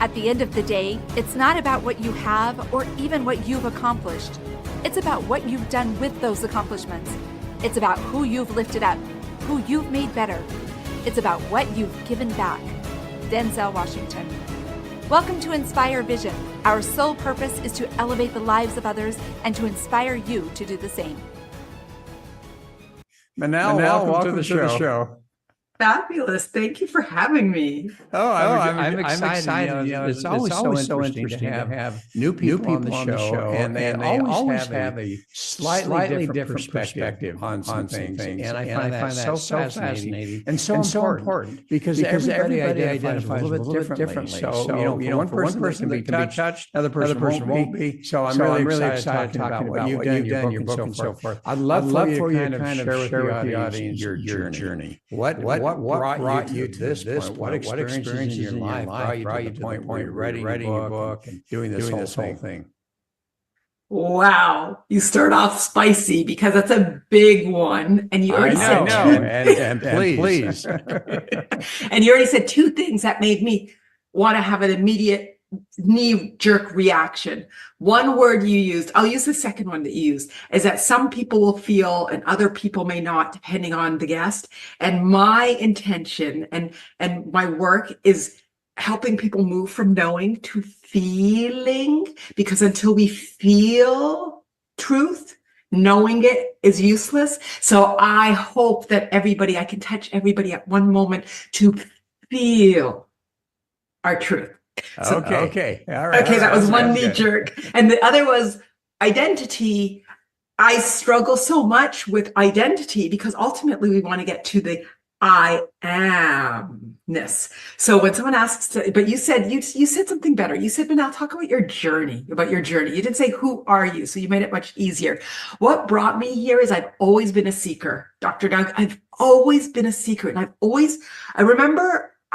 At the end of the day, it's not about what you have or even what you've accomplished. It's about what you've done with those accomplishments. It's about who you've lifted up, who you've made better. It's about what you've given back. Denzel Washington. Welcome to Inspire Vision. Our sole purpose is to elevate the lives of others and to inspire you to do the same. Manal, welcome to the show. Fabulous. Thank you for having me. I'm excited. It's always so interesting to have new people on the show, and they always have a slightly different perspective on some things. And I find that so fascinating and so important because everybody identifies a little bit differently. So, one person can be touched, another person won't be. So I'm really excited talking about what you've done, your book, and so forth. I'd love for you to kind of share with the audience your journey. What brought you to this point? What experiences in your life brought you to the point where you're writing a book and doing this whole thing? Wow, you start off spicy because that's a big one, and you already said and please, and you already said two things that made me want to have an immediate knee-jerk reaction. One word you used, I'll use the second one that you used, is that some people will feel and other people may not, depending on the guest. And my intention and my work is helping people move from knowing to feeling, because until we feel truth, knowing it is useless. So I hope that I can touch everybody at one moment to feel our truth. So, okay. All right. Okay, that was one knee jerk. And the other was identity. I struggle so much with identity because ultimately we want to get to the I amness. So when someone asks, but you said something better. You said, Manal, talk about your journey. You didn't say, who are you? So you made it much easier. What brought me here is I've always been a seeker. Dr. Doug, I've always been a seeker. And I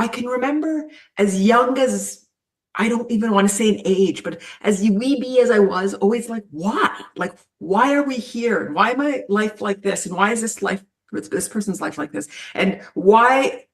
can remember as young as, I don't even want to say an age, but as weeby as I was, always like, why? Like, why are we here? And why am I life like this? And why is this person's life like this? And why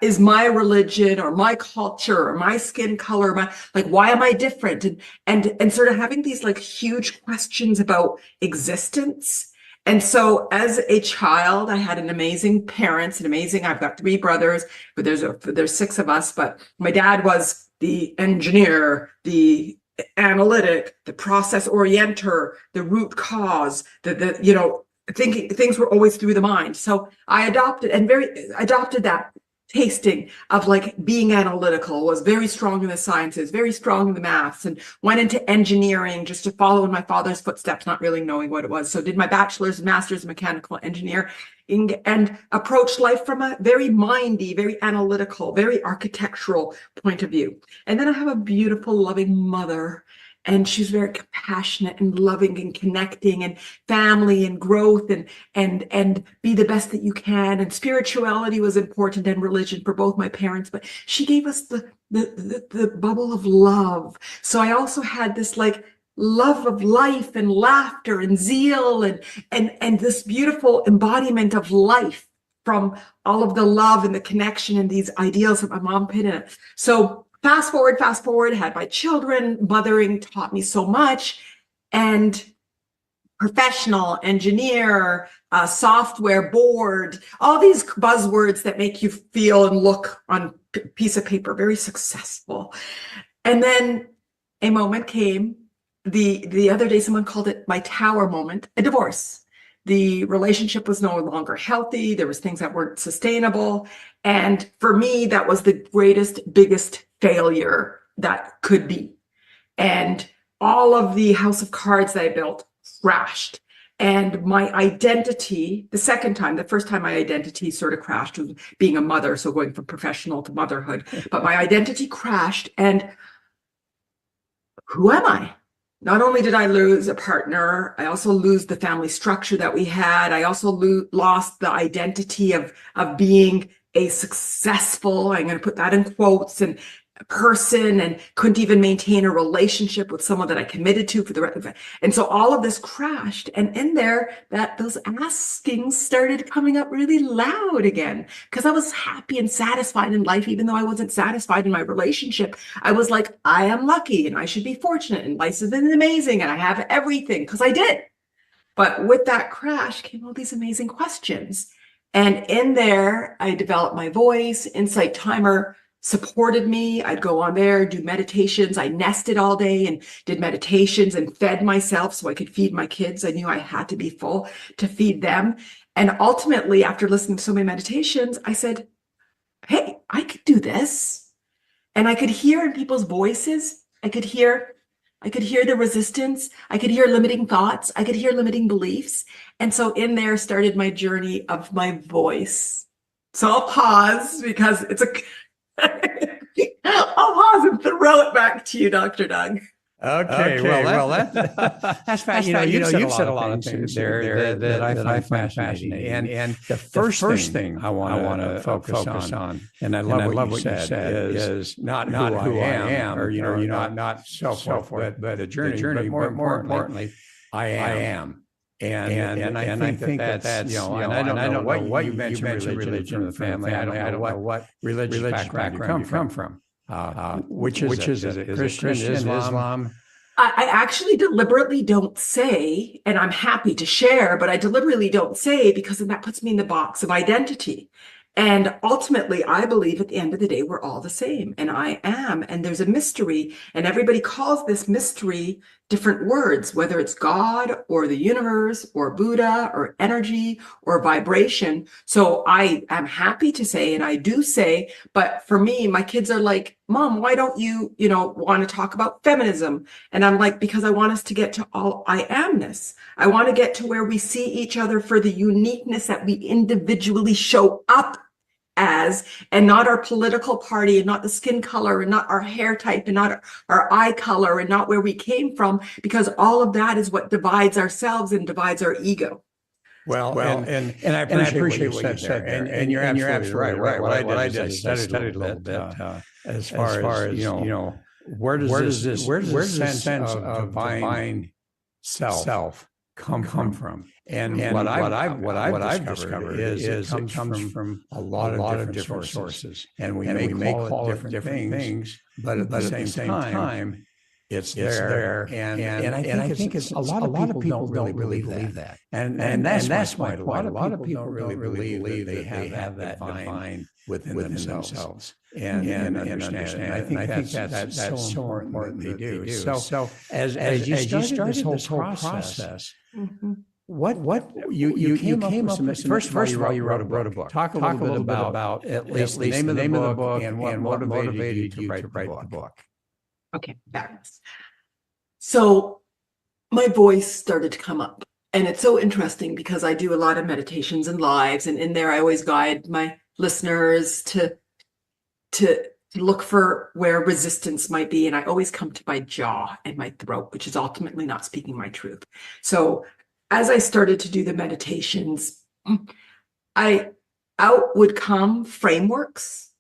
is my religion or my culture or my skin color, why am I different? And sort of having these like huge questions about existence. And so as a child, I had an amazing parents, I've got 3 brothers, but there's 6 of us, but my dad was the engineer, the analytic, the process orienter, the root cause, thinking things were always through the mind. So I adopted that tasting of like being analytical, was very strong in the sciences, very strong in the maths, and went into engineering just to follow in my father's footsteps, not really knowing what it was. So did my bachelor's and master's in mechanical engineering and approached life from a very mindy, very analytical, very architectural point of view. And then I have a beautiful, loving mother, and she's very compassionate and loving and connecting and family and growth and be the best that you can. And spirituality was important and religion for both my parents, but she gave us the bubble of love. So I also had this like love of life and laughter and zeal and this beautiful embodiment of life from all of the love and the connection and these ideals that my mom put in it. So fast forward, had my children, mothering taught me so much, and professional, engineer, software, board, all these buzzwords that make you feel and look on a piece of paper, very successful. And then a moment came, the other day, someone called it my tower moment, a divorce. The relationship was no longer healthy. There was things that weren't sustainable. And for me, that was the greatest, biggest failure that could be. And all of the house of cards that I built crashed. And my identity, the first time my identity sort of crashed was being a mother. So going from professional to motherhood, but my identity crashed. And who am I? Not only did I lose a partner, I also lose the family structure that we had. I also lost the identity of being a successful, I'm going to put that in quotes, and person and couldn't even maintain a relationship with someone that I committed to for the rest of it. And so all of this crashed. And in there, those askings started coming up really loud again, because I was happy and satisfied in life, even though I wasn't satisfied in my relationship. I was like, I am lucky and I should be fortunate and life has been amazing and I have everything, because I did. But with that crash came all these amazing questions. And in there, I developed my voice. Insight Timer supported me. I'd go on there, do meditations. I nested all day and did meditations and fed myself so I could feed my kids. I knew I had to be full to feed them. And ultimately, after listening to so many meditations, I said, hey, I could do this. And I could hear in people's voices, I could hear the resistance. I could hear limiting thoughts. I could hear limiting beliefs. And so in there started my journey of my voice. So I'll pause because I'll pause and throw it back to you, Dr. Doug. Okay, well, that's fascinating. You've said a lot of things there that I find fascinating. And the first thing I want to focus on, and I love what you said, is not who I am, or not self-worth, but the journey. But more importantly, I am. And I think that's and I don't know what you mentioned religion in the family. I don't know what religious background you come from. Which is it? Christian, Islam? I actually deliberately don't say, and I'm happy to share, but I deliberately don't say because then that puts me in the box of identity. And ultimately, I believe at the end of the day, we're all the same, and I am. And there's a mystery, and everybody calls this mystery different words, whether it's God or the universe or Buddha or energy or vibration. So I am happy to say, and I do say, but for me, my kids are like, Mom, why don't you, want to talk about feminism? And I'm like, because I want us to get to all I amness. I want to get to where we see each other for the uniqueness that we individually show up as, and not our political party, and not the skin color, and not our hair type, and not our eye color, and not where we came from, because all of that is what divides ourselves and divides our ego. Well, and I appreciate what you said there, and you're absolutely right. What I did is I studied a little bit as far as where does this sense of divine self come from? And what I've discovered is it comes from a lot of different sources, and we may call it different things, but at the same time, it's there. And I think it's a lot of people don't really believe that, and that's my point. A lot of people don't really believe they have that divine within themselves and understand. And I think that's so important they do. So as you started this whole process. Mm-hmm. What you came up with some, first of all, you wrote a book. Talk a little bit about at least the name of the book and what motivated you to write the book. Okay, fabulous. So my voice started to come up, and it's so interesting because I do a lot of meditations and lives, and in there I always guide my listeners to look for where resistance might be, and I always come to my jaw and my throat, which is ultimately not speaking my truth. So as I started to do the meditations, out would come frameworks.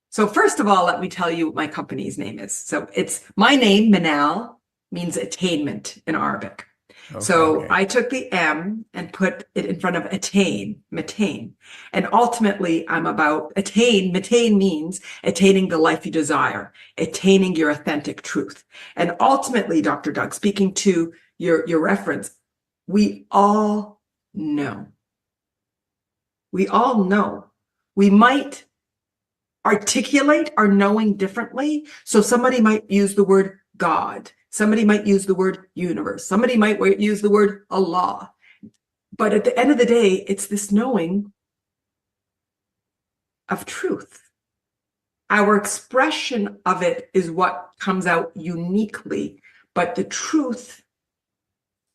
So first of all, let me tell you what my company's name is. So it's my name, Manal, means attainment in Arabic. Okay. I took the M and put it in front of attain, Matain. And ultimately, I'm about attain. Matain means attaining the life you desire, attaining your authentic truth. And ultimately, Dr. Doug, speaking to your reference, we all know. We all know. We might articulate our knowing differently. So somebody might use the word God. Somebody might use the word universe. Somebody might use the word Allah. But at the end of the day, it's this knowing of truth. Our expression of it is what comes out uniquely, but the truth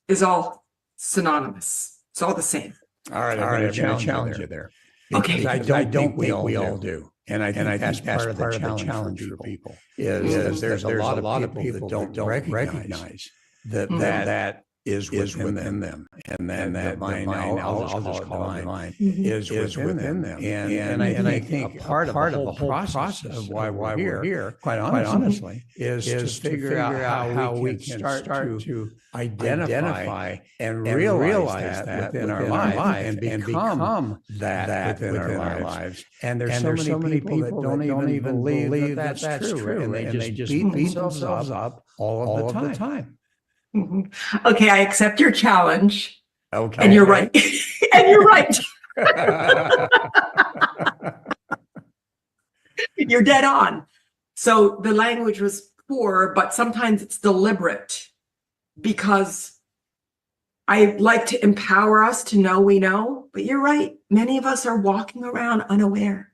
is all synonymous. It's all the same. All right, I'm going to challenge you there. Okay. I don't think we all do. And I think that's part of the challenge for people is there's a lot of people that don't recognize that is within them. And that divine, I'll just call it divine, is within them. And I think a part of the whole process of why we're here, quite honestly, is to figure out how we can start to identify and realize that within our life and become that within our lives. And there's so many people that don't even believe that that's true. And they just beat themselves up all of the time. Okay, I accept your challenge. Okay. And you're right. And you're right. You're dead on. So the language was poor, but sometimes it's deliberate, because I like to empower us to know we know. But you're right. Many of us are walking around unaware.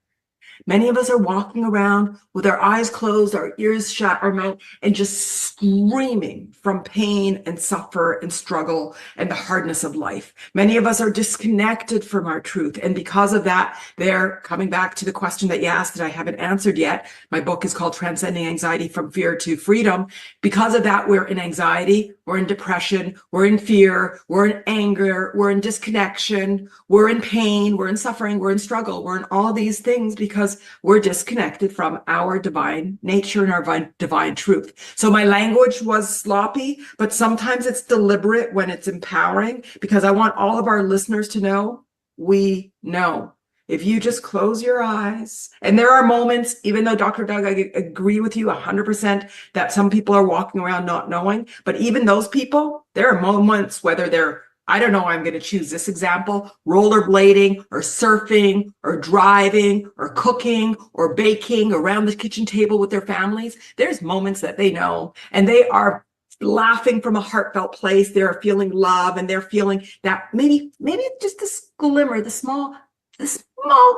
Many of us are walking around with our eyes closed, our ears shut, our mouth, and just screaming from pain and suffer and struggle and the hardness of life. Many of us are disconnected from our truth. And because of that, they're coming back to the question that you asked that I haven't answered yet. My book is called Transcending Anxiety from Fear to Freedom. Because of that, we're in anxiety, we're in depression, we're in fear, we're in anger, we're in disconnection, we're in pain, we're in suffering, we're in struggle, we're in all these things because we're disconnected from our divine nature and our divine truth. So my language was sloppy, but sometimes it's deliberate when it's empowering, because I want all of our listeners to know we know. If you just close your eyes, and there are moments, even though Dr. Doug, I agree with you 100% that some people are walking around not knowing, but even those people, there are moments, whether they're, I don't know, I'm going to choose this example, rollerblading or surfing or driving or cooking or baking around the kitchen table with their families. There's moments that they know, and they are laughing from a heartfelt place. They're feeling love, and they're feeling that maybe just this glimmer, the small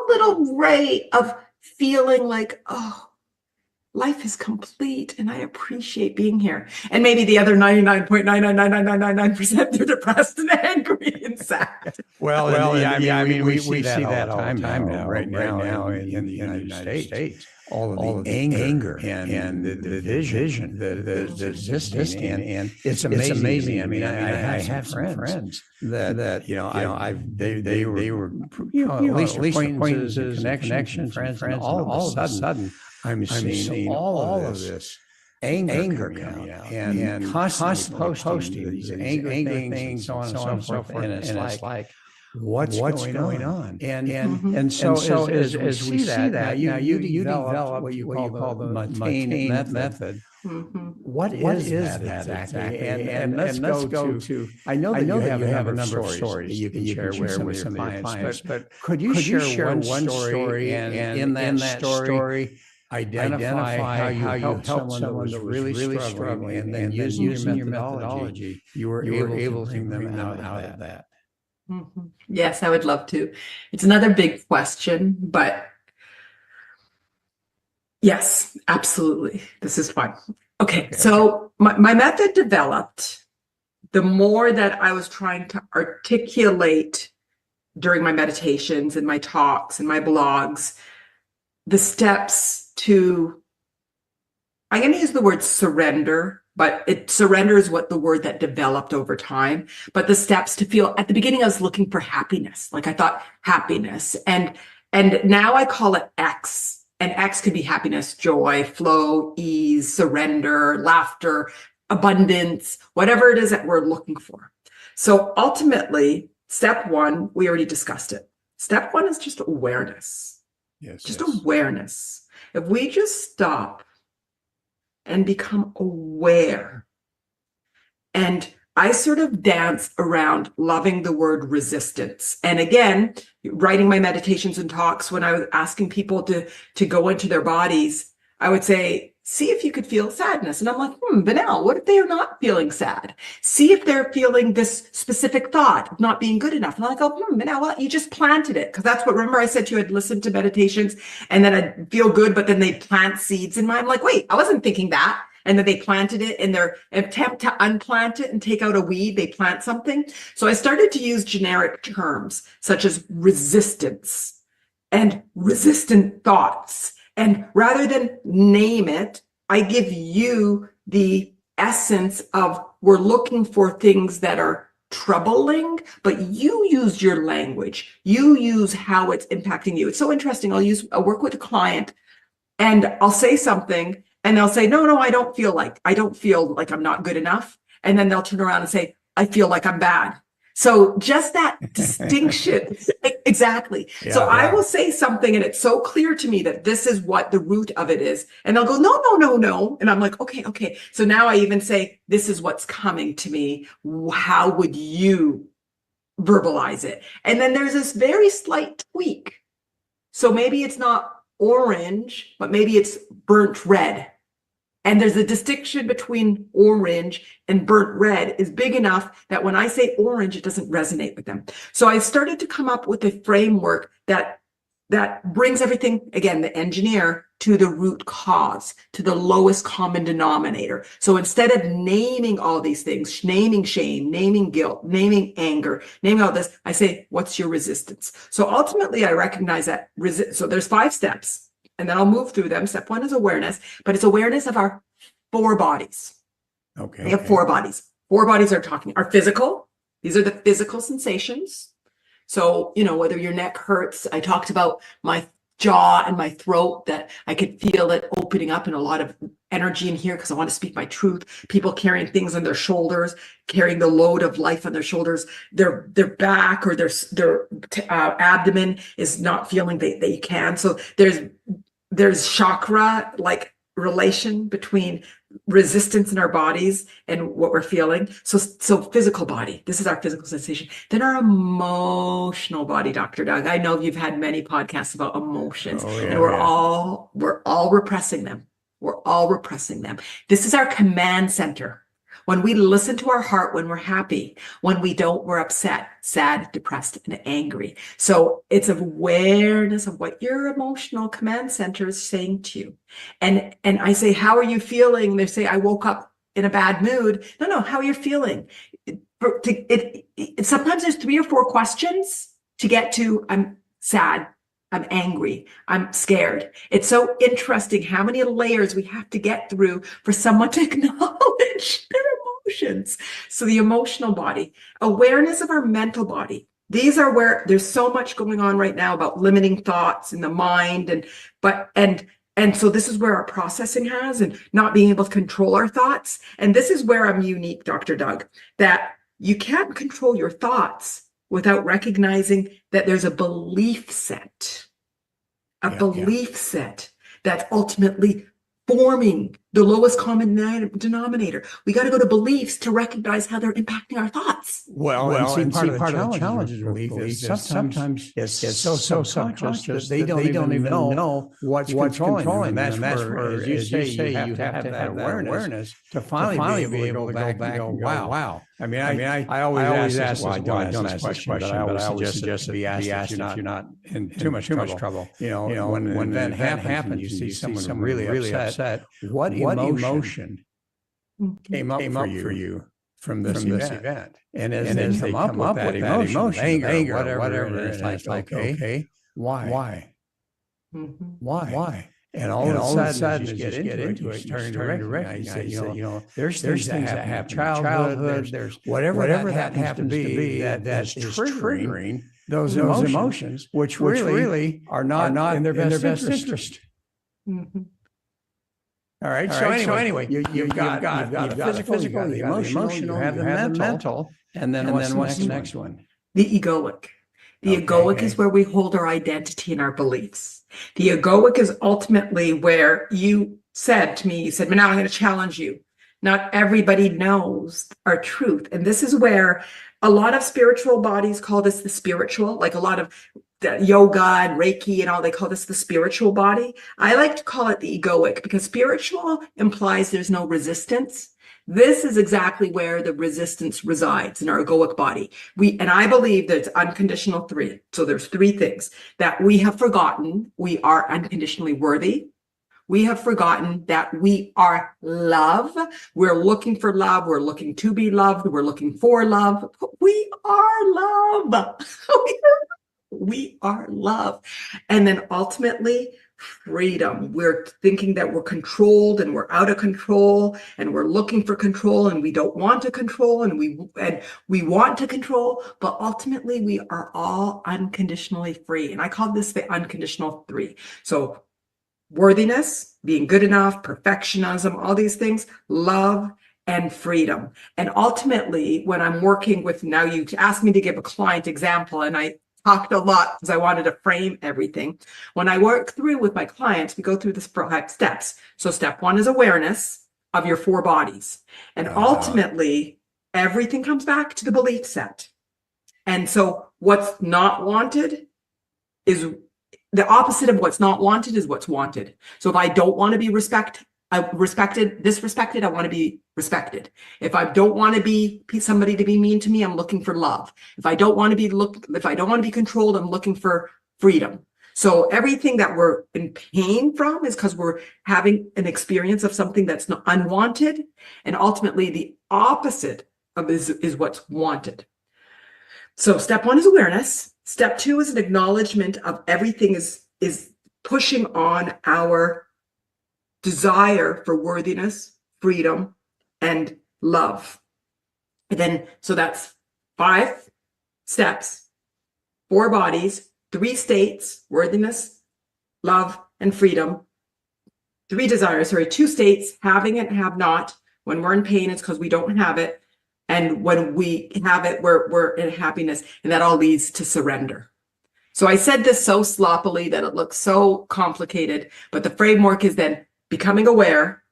little ray of feeling like, oh, life is complete and I appreciate being here. And maybe the other 99.9999999%, they're depressed and angry and sad. Well, I mean, we see that all the time now, right now in the United States. All of the anger and the division that's existing, and it's amazing. I mean, I have some friends that they were at least acquaintances, connections, friends, and all of a sudden I'm seeing all of this anger coming out and constantly posting these angry things, so on and so forth, and it's like, what's going on? And so as we see that, now you develop what you call the Matain Method. What is that exactly? And let's go to, I know that you have a number of stories that you can share with some of your clients, but could you share one story, and in that story, identify how you helped someone that was really struggling, and then using your methodology, you were able to bring them out of that? Yes, I would love to. It's another big question, but yes, absolutely. This is fun. Okay. So my method developed the more that I was trying to articulate during my meditations and my talks and my blogs, the steps to, I'm going to use the word surrender, but surrender is what the word that developed over time. But the steps to feel, at the beginning, I was looking for happiness. Like I thought happiness, and now I call it X. And X could be happiness, joy, flow, ease, surrender, laughter, abundance, whatever it is that we're looking for. So ultimately, step one, we already discussed it. Step one is just awareness. Just awareness. If we just stop and become aware. And I sort of dance around loving the word resistance. And again, writing my meditations and talks, when I was asking people to go into their bodies, I would say, see if you could feel sadness. And I'm like, Manal, what if they are not feeling sad? See if they're feeling this specific thought of not being good enough. And I go, Manal, well, you just planted it. Because that's what, remember I said to you, I'd listen to meditations and then I'd feel good, but then they'd plant seeds in mine. I'm like, wait, I wasn't thinking that. And then they planted it in their attempt to unplant it and take out a weed, they plant something. So I started to use generic terms such as resistance and resistant thoughts. And rather than name it, I give you the essence of we're looking for things that are troubling, but you use your language. You use how it's impacting you. It's so interesting. I'll work with a client and I'll say something and they'll say, no, I don't feel like I'm not good enough. And then they'll turn around and say, I feel like I'm bad. So just that distinction. Exactly. Yeah, so I will say something and it's so clear to me that this is what the root of it is. And they'll go, no. And I'm like, okay. So now I even say, this is what's coming to me. How would you verbalize it? And then there's this very slight tweak. So maybe it's not orange, but maybe it's burnt red. And there's a distinction between orange and burnt red is big enough that when I say orange, it doesn't resonate with them. So I started to come up with a framework that brings everything, again, the engineer, to the root cause, to the lowest common denominator. So instead of naming all these things, naming shame, naming guilt, naming anger, naming all this, I say, what's your resistance? So ultimately, I recognize that. So there's 5 steps. And then I'll move through them. Step 1 is awareness, but it's awareness of our 4 bodies. Okay. We have 4 bodies. 4 bodies are physical. These are the physical sensations. So, whether your neck hurts, I talked about my jaw and my throat, that I could feel it opening up and a lot of energy in here because I want to speak my truth. People carrying things on their shoulders, carrying the load of life on their shoulders, their back or their abdomen is not feeling they can. So there's chakra like relation between resistance in our bodies and what we're feeling. So physical body, this is our physical sensation. Then our emotional body, Dr. Doug. I know you've had many podcasts about emotions, and we're all repressing them. We're all repressing them. This is our command center. When we listen to our heart, when we're happy, when we don't, we're upset, sad, depressed, and angry. So it's awareness of what your emotional command center is saying to you. And I say, how are you feeling? They say, I woke up in a bad mood. No, how are you feeling? Sometimes there's 3 or 4 questions to get to, I'm sad, I'm angry, I'm scared. It's so interesting how many layers we have to get through for someone to acknowledge their emotions. So the emotional body, awareness of our mental body. These are where there's so much going on right now about limiting thoughts in the mind, and so this is where our processing has and not being able to control our thoughts. And this is where I'm unique, Dr. Doug, that you can't control your thoughts without recognizing that there's a belief set, set that's ultimately forming the lowest common denominator. We got to go to beliefs to recognize how they're impacting our thoughts. Well, part of the challenge is belief is sometimes it's so subconscious that they don't even know what's controlling them. And that's where, as you say, you have to have awareness to finally be able to go back and go, wow. I mean, I always ask, well, I don't ask this question, but I always suggest to be asked if you're not in too much trouble. When an event happens, you see someone really upset. What emotion came up for you from this event? And as they come up with that emotion, anger, whatever, it's like, okay, why? Why? And all of a sudden, as you get into it, you start to recognize that, there's things that happen in childhood, there's whatever that happens to be that's triggering those emotions, which really are not in their best interest. Mm-hmm. All right. So anyway, you've got the physical, you got the emotional, you have the mental, and then what's the next one? The egoic. The egoic is where we hold our identity and our beliefs. The egoic is ultimately where you said to me, Manal, I'm going to challenge you. Not everybody knows our truth. And this is where a lot of spiritual bodies call this the spiritual, like a lot of yoga and Reiki and all, they call this the spiritual body. I like to call it the egoic because spiritual implies there's no resistance. This is exactly where the resistance resides in our egoic body. And I believe that it's unconditional 3. So there's 3 things that we have forgotten. We are unconditionally worthy. We have forgotten that we are love. We're looking for love. We're looking to be loved. We're looking for love. We are love. We are love. And then ultimately, freedom. We're thinking that we're controlled and we're out of control and we're looking for control and we don't want to control and we want to control, but ultimately we are all unconditionally free. And I call this the unconditional three. So worthiness, being good enough, perfectionism, all these things, love, and freedom. And ultimately, when I'm working with, now you asked me to give a client example, and I talked a lot because I wanted to frame everything. When I work through with my clients, we go through this 5 steps. So step 1 is awareness of your 4 bodies. And ultimately, everything comes back to the belief set. And so what's not wanted is the opposite of what's not wanted is what's wanted. So if I don't want to be disrespected, I want to be respected. If I don't want to be somebody to be mean to me, I'm looking for love. If I don't want to be controlled, I'm looking for freedom. So everything that we're in pain from is because we're having an experience of something that's not unwanted, and ultimately the opposite of is what's wanted. So step 1 is awareness. Step 2 is an acknowledgement of everything is pushing on our desire for worthiness, freedom, and love. And then, so that's 5 steps, 4 bodies, 3 states, worthiness, love, and freedom. 2 states, having it and have not. When we're in pain, it's because we don't have it. And when we have it, we're in happiness. And that all leads to surrender. So I said this so sloppily that it looks so complicated, but the framework is then becoming aware.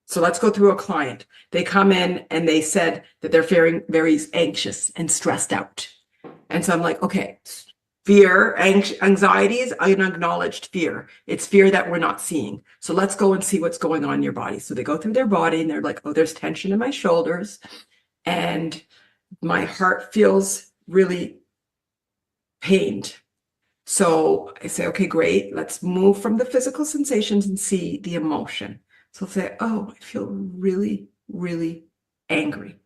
So let's go through a client. They come in and they said that they're feeling very anxious and stressed out. And so I'm like, okay, fear, anxiety is an acknowledged fear. It's fear that we're not seeing. So let's go and see what's going on in your body. So they go through their body and they're like, oh, there's tension in my shoulders and my heart feels really pained. So I say, okay, great. Let's move from the physical sensations and see the emotion. So I'll say, oh, I feel really, really angry.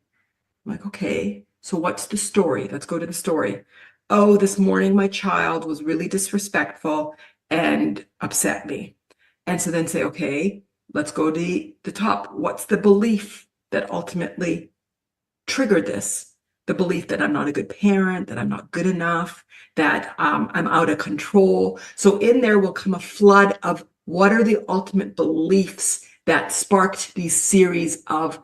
I'm like, okay, so what's the story? Let's go to the story. Oh, this morning my child was really disrespectful and upset me. And so then say, okay, let's go to the top. What's the belief that ultimately triggered this? The belief that I'm not a good parent, that I'm not good enough, that I'm out of control. So in there will come a flood of what are the ultimate beliefs that sparked these series of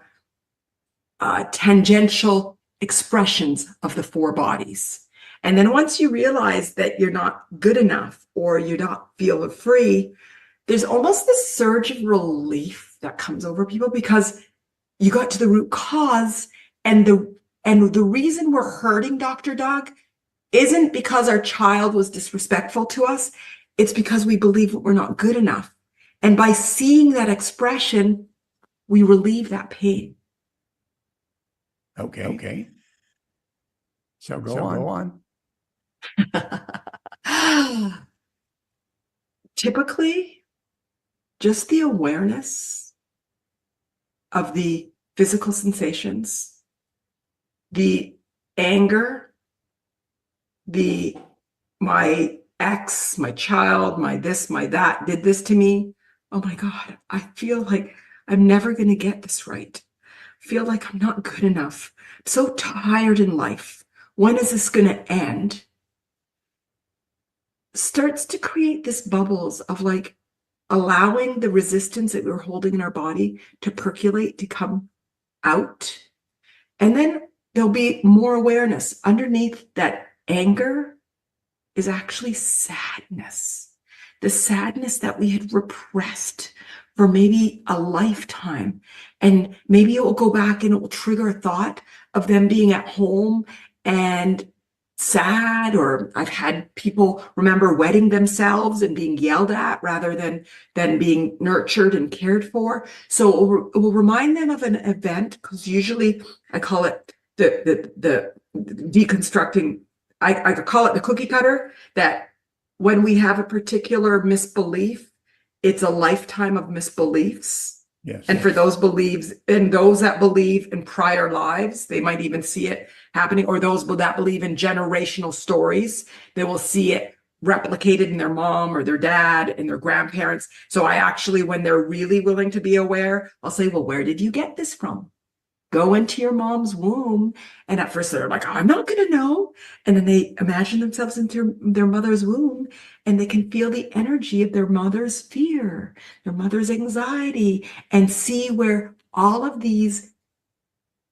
tangential expressions of the 4 bodies. And then once you realize that you're not good enough or you don't feel free, there's almost this surge of relief that comes over people because you got to the root cause. And the reason we're hurting, Dr. Doug, isn't because our child was disrespectful to us. It's because we believe that we're not good enough. And by seeing that expression, we relieve that pain. Okay. So go on. Typically, just the awareness of the physical sensations, the anger, my ex, my child, my this, my that did this to me. Oh my God, I feel like I'm never going to get this right. I feel like I'm not good enough. I'm so tired in life. When is this going to end? Starts to create this bubbles of like allowing the resistance that we're holding in our body to percolate, to come out. And then there'll be more awareness. Underneath that anger is actually sadness. The sadness that we had repressed for maybe a lifetime. And maybe it will go back and it will trigger a thought of them being at home and sad, or I've had people remember wetting themselves and being yelled at rather than being nurtured and cared for. So it will remind them of an event, because usually I call it the deconstructing. I call it the cookie cutter, that when we have a particular misbelief, it's a lifetime of misbeliefs. Yes. And for those beliefs, and those that believe in prior lives, they might even see it happening, or those that believe in generational stories, they will see it replicated in their mom or their dad and their grandparents. So I actually, when they're really willing to be aware, I'll say, well, where did you get this from? Go into your mom's womb. And at first they're like, oh, I'm not going to know. And then they imagine themselves into their mother's womb, and they can feel the energy of their mother's fear, their mother's anxiety, and see where all of these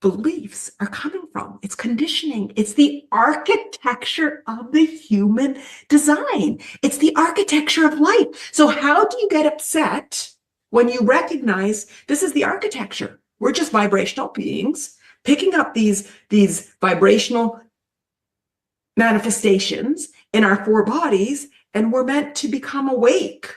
beliefs are coming from. It's conditioning. It's the architecture of the human design. It's the architecture of life. So how do you get upset when you recognize this is the architecture? We're just vibrational beings picking up these vibrational manifestations in our 4 bodies, and we're meant to become awake,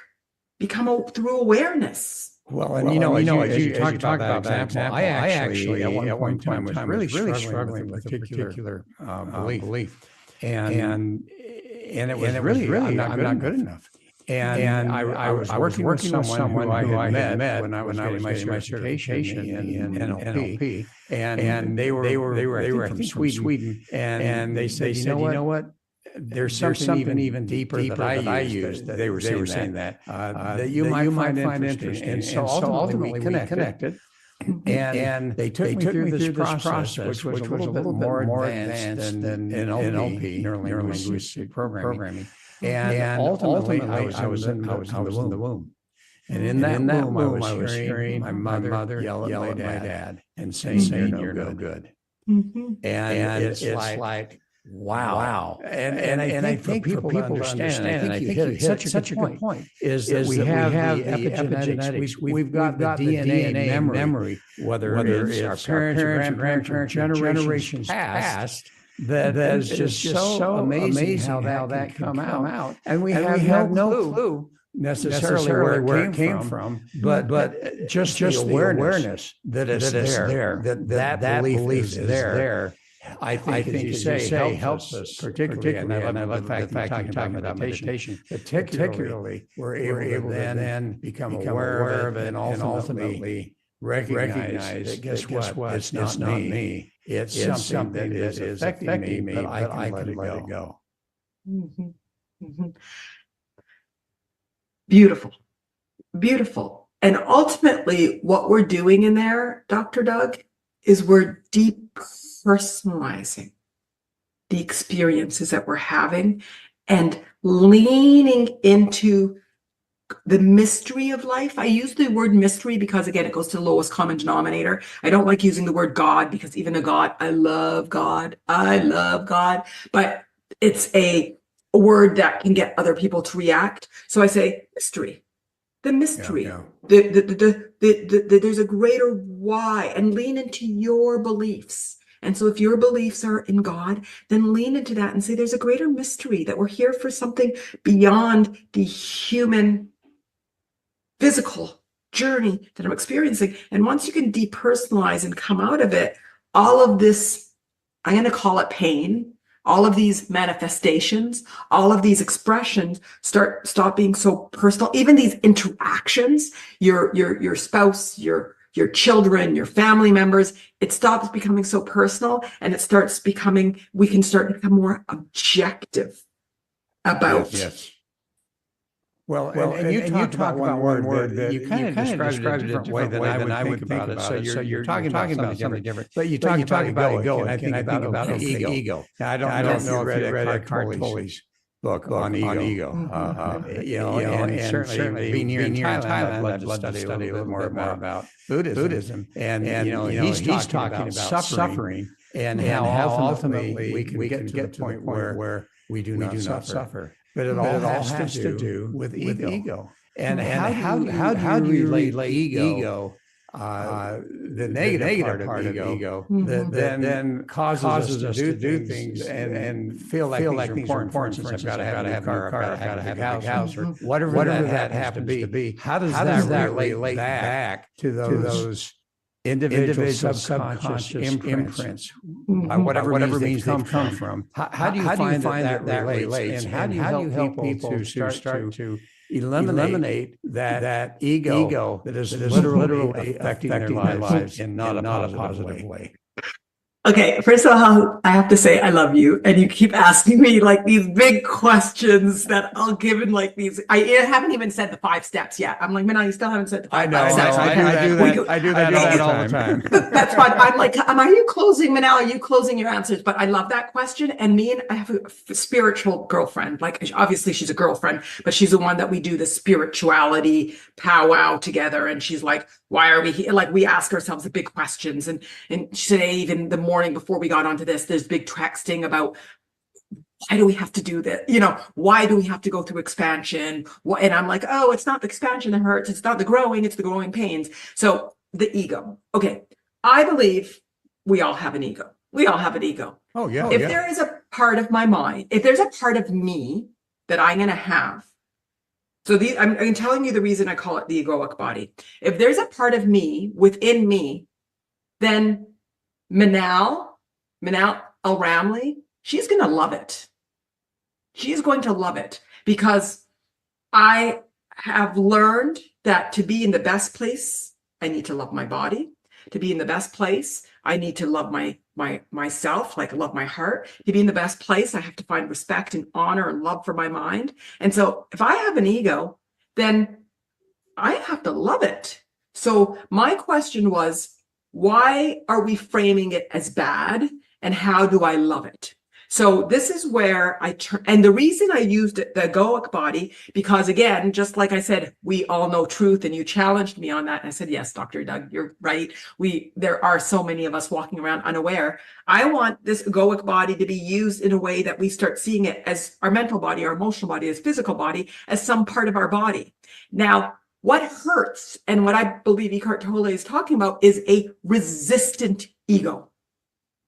through awareness. Well, and as you talk about that example, I actually at one point in time was really struggling with a particular belief, and it was really I'm not good enough. And I was working with someone who I had met when I was getting my certification in NLP, and they were from Sweden, and they said, you know what? There's something even deeper that I used. They were saying that you might find interesting. And so ultimately we connected. And they took me through this process, which was a little bit more advanced than NLP, neuro-linguistic programming. And ultimately I was in the womb. And in that womb, I was hearing my mother yell at my dad and saying, you're no good. And it's like, wow. And I think for people to understand, and I think you hit such a good point, is that we have the epigenetics. We've got the DNA memory, whether it's our parents or grandparents, generations past, that is just so amazing how that can come out. And we have no clue necessarily where it came from, but just the awareness that it's there, that belief is there. I think, as you say, helps us, particularly, and I love the fact that you're talking about meditation, particularly, we're able to then become aware of it and ultimately recognize that, guess what? It's not me. It's something that is affecting me, but I can let it go. Mm-hmm. Mm-hmm. Beautiful. And ultimately, what we're doing in there, Dr. Doug, is we're depersonalizing the experiences that we're having and leaning into the mystery of life. I use the word mystery because, again, it goes to the lowest common denominator. I don't like using the word God, because even a God, I love God, but it's a word that can get other people to react. So I say mystery. The mystery, there's a greater why, and lean into your beliefs. And so if your beliefs are in God, then lean into that and say, there's a greater mystery, that we're here for something beyond the human physical journey that I'm experiencing. And once you can depersonalize and come out of it, all of this, I'm going to call it pain, all of these manifestations, all of these expressions stop being so personal. Even these interactions, your spouse, your children, your family members, it stops becoming so personal, and it starts becoming, we can start to become more objective about. Yes. Well, and you talk about one word that you kind of described it a different way than I would think about it. So you're talking about something different. But you talk about egoic, and I think about ego. Now, I don't know if you read Eckhart Tolle's book on ego. And certainly being here in Thailand, I'd love to study a little more about Buddhism. And he's talking about suffering and how ultimately we can get to the point where we do not suffer. But it all has to do with ego. And how do you relate ego, the negative part of ego, that then causes us to do things and feel like things are important. For instance, I've got to have a car, I've got to have a house, or whatever that happens to be. How does that relate back to those individual subconscious imprints, whatever means they've come from? How do you find that relates? And how do you help people to start to eliminate that ego that is literally affecting their lives in not a positive way? Okay, first of all, I have to say I love you, and you keep asking me like these big questions that I'll give in like these. I haven't even said the 5 steps yet. I'm like, Manal, you still haven't said the five steps. I do that all the time. That's fine. I'm like, are you closing, Manal? Are you closing your answers? But I love that question. And I have a spiritual girlfriend. Like, obviously she's a girlfriend, but she's the one that we do the spirituality powwow together. And she's like, why are we here? Like, we ask ourselves the big questions. And today, even the morning before we got onto this, there's big texting about why do we have to do this? Why do we have to go through expansion? And I'm like, oh, it's not the expansion that hurts. It's not the growing. It's the growing pains. So the ego. Okay. I believe we all have an ego. We all have an ego. Oh, yeah. If there is a part of my mind, if there's a part of me that I'm going to have, so I'm telling you the reason I call it the egoic body. If there's a part of me within me, then Manal El-Ramly, she's going to love it. She's going to love it because I have learned that to be in the best place, I need to love my body. To be in the best place, I need to love myself, like love my heart. To be in the best place, I have to find respect and honor and love for my mind. And so if I have an ego, then I have to love it. So my question was, why are we framing it as bad? And how do I love it? So this is where I turn, and the reason I used the egoic body, because again, just like I said, we all know truth, and you challenged me on that. And I said, yes, Dr. Doug, you're right. There are so many of us walking around unaware. I want this egoic body to be used in a way that we start seeing it as our mental body, our emotional body, as physical body, as some part of our body. Now, what hurts, and what I believe Eckhart Tolle is talking about, is a resistant ego.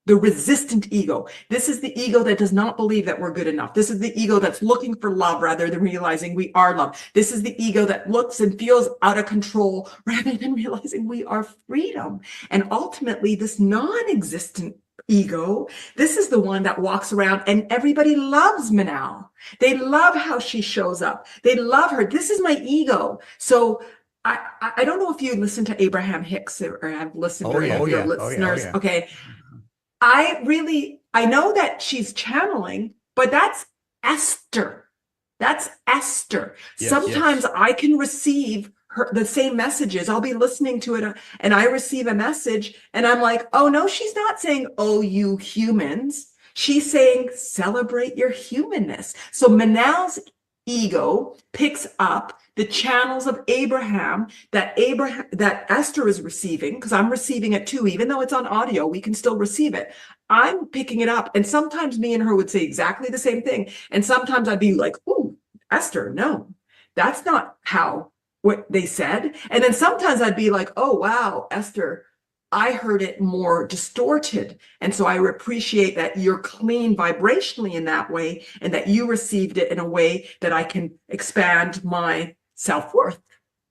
The resistant ego. This is the ego that does not believe that we're good enough. This is the ego that's looking for love rather than realizing we are loved. This is the ego that looks and feels out of control rather than realizing we are freedom. And ultimately, this non-existent ego, this is the one that walks around, and everybody loves Manal. They love how she shows up. They love her. This is my ego. So I don't know if you listen to Abraham Hicks or have listened to your listeners. Okay. I know that she's channeling, but that's Esther. That's Esther. Sometimes I can receive the same messages. I'll be listening to it and I receive a message and I'm like, oh no, she's not saying, oh, you humans. She's saying, celebrate your humanness. So Manal's ego picks up the channels of Abraham that Esther is receiving, because I'm receiving it too. Even though it's on audio, we can still receive it. I'm picking it up. And sometimes me and her would say exactly the same thing. And sometimes I'd be like, ooh, Esther, no, that's not what they said. And then sometimes I'd be like, oh, wow, Esther, I heard it more distorted. And so I appreciate that you're clean vibrationally in that way, and that you received it in a way that I can expand my self-worth,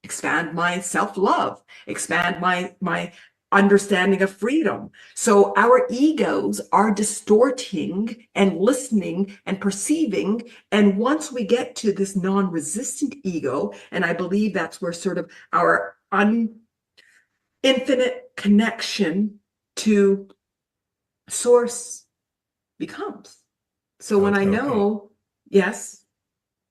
expand my self-love, expand my understanding of freedom. So our egos are distorting and listening and perceiving. And once we get to this non-resistant ego, and I believe that's where sort of our infinite connection to source becomes. So when I know, yes.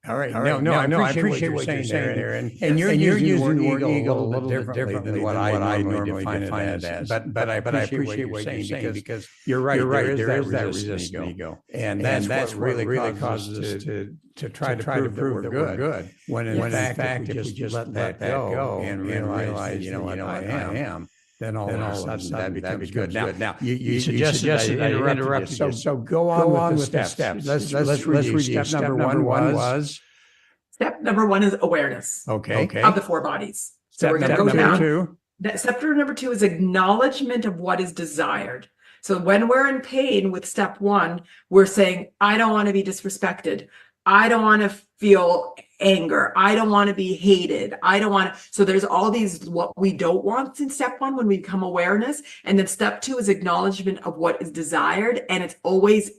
All right. No, I appreciate what you're saying there. And you're using the word ego a little bit differently than what I normally define it as. But I appreciate what you're saying because you're right. There is that resistant ego. And that's really causes us to try to prove that we're good. When in fact, if we just let that go and realize, you know what, I am, then all of a sudden that becomes good. Now, you suggested I interrupted you. So go on with the steps. Let's review. Step number one was? Step number one is awareness. Okay. Of the 4 bodies. So we're going to go down. Step number 2 is acknowledgement of what is desired. So when we're in pain with step 1, we're saying, I don't want to be disrespected. I don't want to feel anger. I don't want to be hated. I don't want to. So there's all these what we don't want in step 1 when we become awareness. And then step 2 is acknowledgement of what is desired. And it's always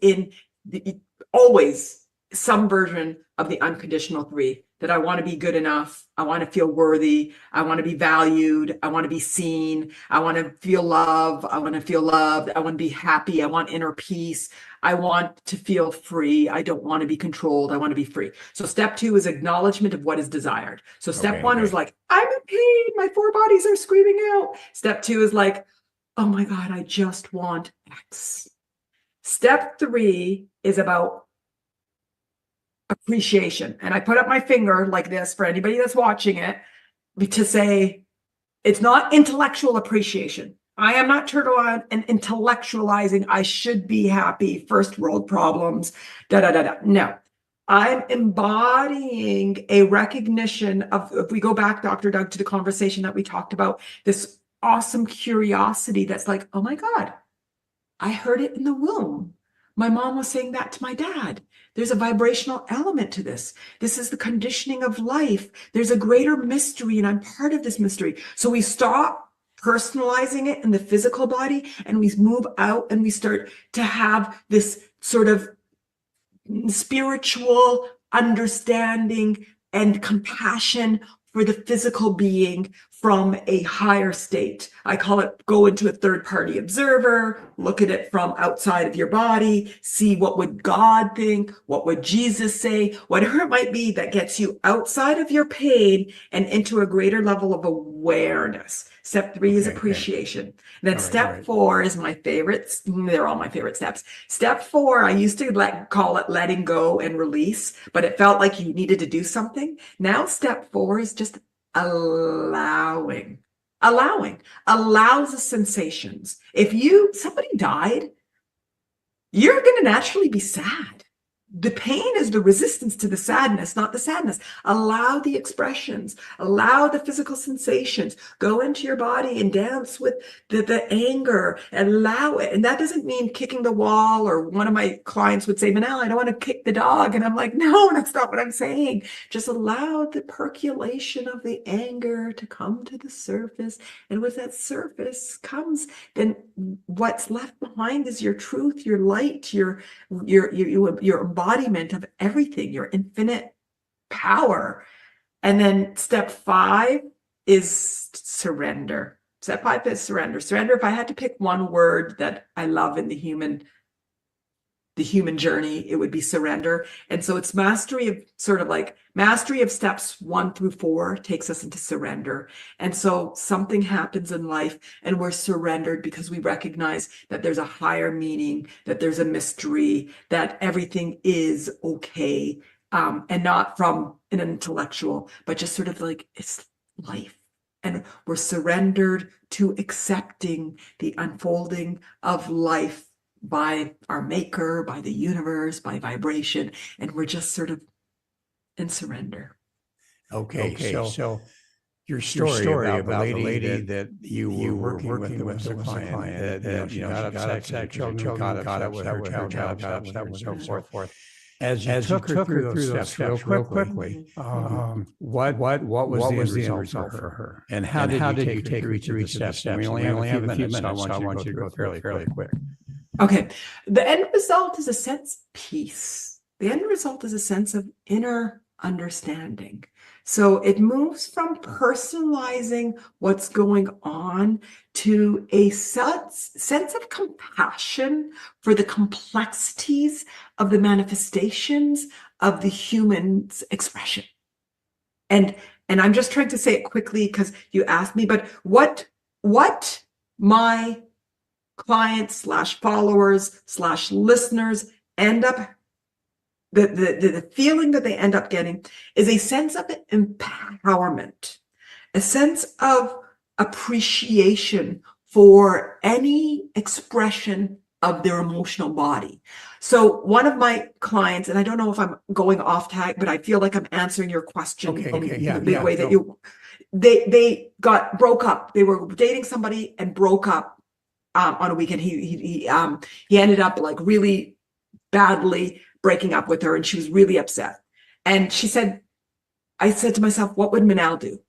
some version of the unconditional 3, that I want to be good enough. I want to feel worthy. I want to be valued. I want to be seen. I want to feel love. I want to feel loved. I want to be happy. I want inner peace. I want to feel free. I don't want to be controlled. I want to be free. So step 2 is acknowledgement of what is desired. So step 1 is like, I'm in pain. My 4 bodies are screaming out. Step 2 is like, oh my God, I just want X. Step 3 is about appreciation. And I put up my finger like this for anybody that's watching it to say, it's not intellectual appreciation. I am not turned on and intellectualizing, I should be happy, first world problems, No, I'm embodying a recognition of, if we go back, Dr. Doug, to the conversation that we talked about, this awesome curiosity that's like, oh my God, I heard it in the womb. My mom was saying that to my dad. There's a vibrational element to this. This is the conditioning of life. There's a greater mystery, and I'm part of this mystery. So we stop personalizing it in the physical body, and we move out and we start to have this sort of spiritual understanding and compassion for the physical being from a higher state. I call it go into a third-party observer, look at it from outside of your body, see what would God think, what would Jesus say, whatever it might be that gets you outside of your pain and into a greater level of awareness. Step 3 is appreciation. Then step 4 is my favorite. They're all my favorite steps. Step 4, I used to call it letting go and release, but it felt like you needed to do something. Now step 4 is just allowing. Allows the sensations. If somebody died, you're going to naturally be sad. The pain is the resistance to the sadness, not the sadness. Allow the expressions, allow the physical sensations, go into your body and dance with the anger, allow it. And that doesn't mean kicking the wall, or one of my clients would say, Manal, I don't want to kick the dog. And I'm like, no, that's not what I'm saying. Just allow the percolation of the anger to come to the surface. And with that surface comes, then what's left behind is your truth, your light, your embodiment of everything, your infinite power. And then step 5 is surrender. Step 5 is surrender. Surrender, if I had to pick one word that I love in the human journey, it would be surrender. And so it's mastery of steps 1 through 4 takes us into surrender. And so something happens in life and we're surrendered because we recognize that there's a higher meaning, that there's a mystery, that everything is okay. And not from an intellectual, but just sort of like it's life. And we're surrendered to accepting the unfolding of life by our maker, by the universe, by vibration, and we're just sort of in surrender. Okay, so your story about the lady that you were working with the client that she got upset, children got upset with her, child got upset, and so forth. As you took her through those steps real quickly, what was the end result for her? And how did you take her through each of the steps? We only have a few minutes, so I want you to go fairly quick. Okay. The end result is a sense of peace. The end result is a sense of inner understanding. So it moves from personalizing what's going on to a sense of compassion for the complexities of the manifestations of the human's expression. And I'm just trying to say it quickly because you asked me, but what my clients / followers / listeners end up, the feeling that they end up getting is a sense of empowerment, a sense of appreciation for any expression of their emotional body. So one of my clients, and I don't know if I'm going off tag, but I feel like I'm answering your question the way that they broke up. They were dating somebody and broke up. On a weekend, he ended up like really badly breaking up with her, and she was really upset. And she said, I said to myself, what would Manal do?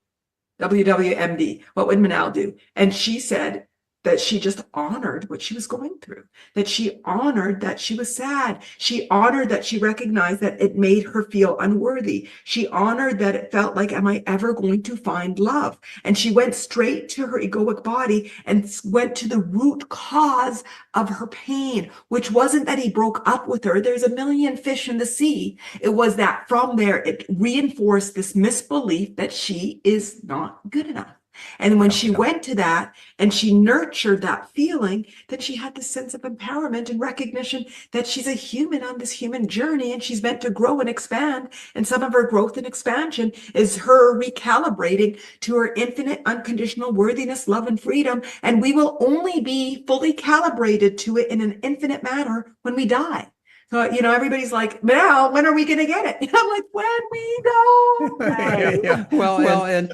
WWMD, what would Manal do? And she said that she just honored what she was going through, that she honored that she was sad. She honored that she recognized that it made her feel unworthy. She honored that it felt like, am I ever going to find love? And she went straight to her egoic body and went to the root cause of her pain, which wasn't that he broke up with her. There's a million fish in the sea. It was that from there, it reinforced this misbelief that she is not good enough. And when she went to that and she nurtured that feeling, then she had this sense of empowerment and recognition that she's a human on this human journey and she's meant to grow and expand. And some of her growth and expansion is her recalibrating to her infinite, unconditional worthiness, love, and freedom. And we will only be fully calibrated to it in an infinite manner when we die. So, everybody's like, Manal, when are we going to get it? And I'm like, when we die. Yeah. Well, and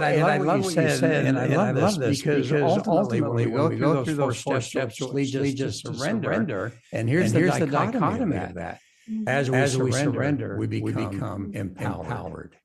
I love what you said, and I love this because ultimately, when we go through those four steps, which lead us to surrender. And here's the dichotomy of that. As we surrender, we become empowered.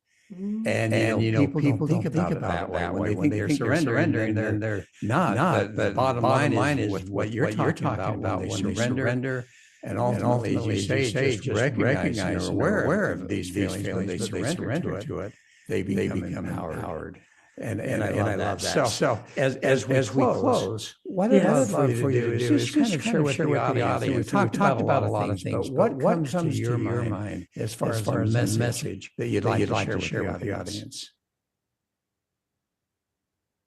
And people think about it that way. When they think they're surrendering, they're not. But the bottom line is what you're talking about when they surrender. And ultimately, as you say, just recognize or aware of these feelings, when they surrender to it, they become empowered. And I love that. So as we close, what I'd love for you to do is just kind of share with the audience. We've talked about a lot of things, but what comes to your mind as far as a message that you'd like to share with the audience?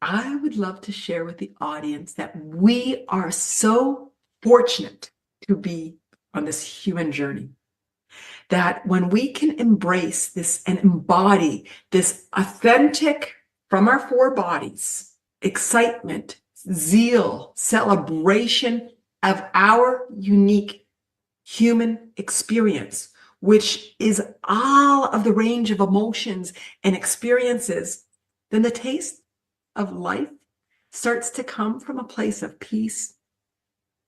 I would love to share with the audience that we are so fortunate to be on this human journey, that when we can embrace this and embody this authentic from our four bodies, excitement, zeal, celebration of our unique human experience, which is all of the range of emotions and experiences, then the taste of life starts to come from a place of peace,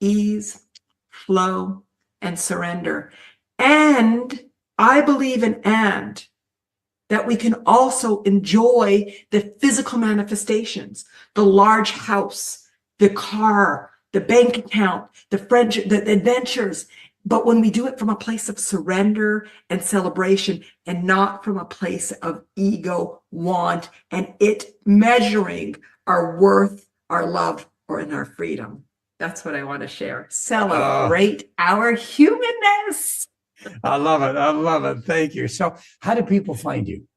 ease, flow, and surrender. And I believe that we can also enjoy the physical manifestations, the large house, the car, the bank account, the friendship, the adventures. But when we do it from a place of surrender and celebration and not from a place of ego, want, and it measuring our worth, our love, or in our freedom. That's what I want to share. Celebrate our humanness. I love it. I love it. Thank you. So how do people find you?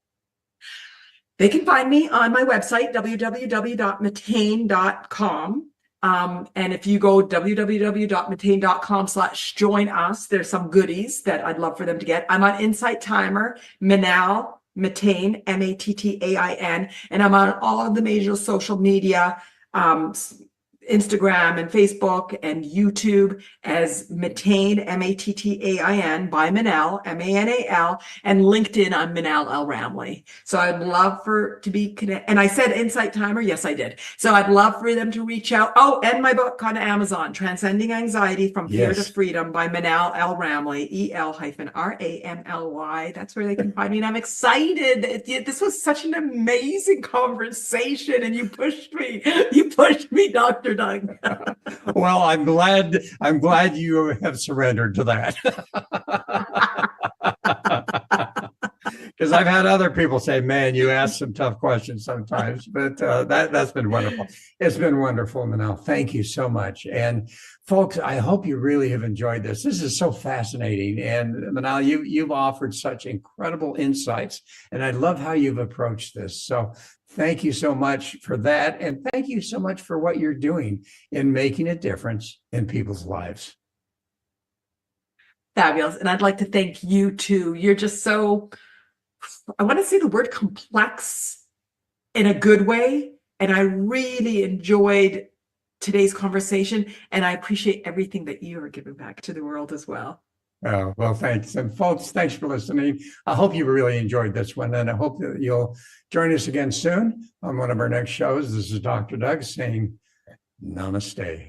They can find me on my website, www.matain.com. And if you go www.matain.com/join us, there's some goodies that I'd love for them to get. I'm on Insight Timer, Manal, Matain, Mattain, and I'm on all of the major social media, Instagram and Facebook and YouTube as Matain, Mattain, by Manal, Manal, and LinkedIn, I'm Manal El-Ramly. So I'd love to be connected. And I said Insight Timer. Yes, I did. So I'd love for them to reach out. Oh, and my book on Amazon, Transcending Anxiety from Fear to Freedom by Manal El-Ramly, EL-RAMLY. That's where they can find me. And I'm excited. This was such an amazing conversation. And you pushed me, Dr. Doug. Well, I'm glad you have surrendered to that. Because I've had other people say, man, you ask some tough questions sometimes, but that's been wonderful. It's been wonderful, Manal. Thank you so much. And folks, I hope you really have enjoyed this. This is so fascinating. And Manal, you've offered such incredible insights, and I love how you've approached this. So thank you so much for that. And thank you so much for what you're doing in making a difference in people's lives. Fabulous. And I'd like to thank you too. You're just so, I want to say the word complex in a good way. And I really enjoyed today's conversation. And I appreciate everything that you are giving back to the world as well. Oh, well, thanks. And folks, thanks for listening. I hope you really enjoyed this one. And I hope that you'll join us again soon on one of our next shows. This is Dr. Doug saying namaste.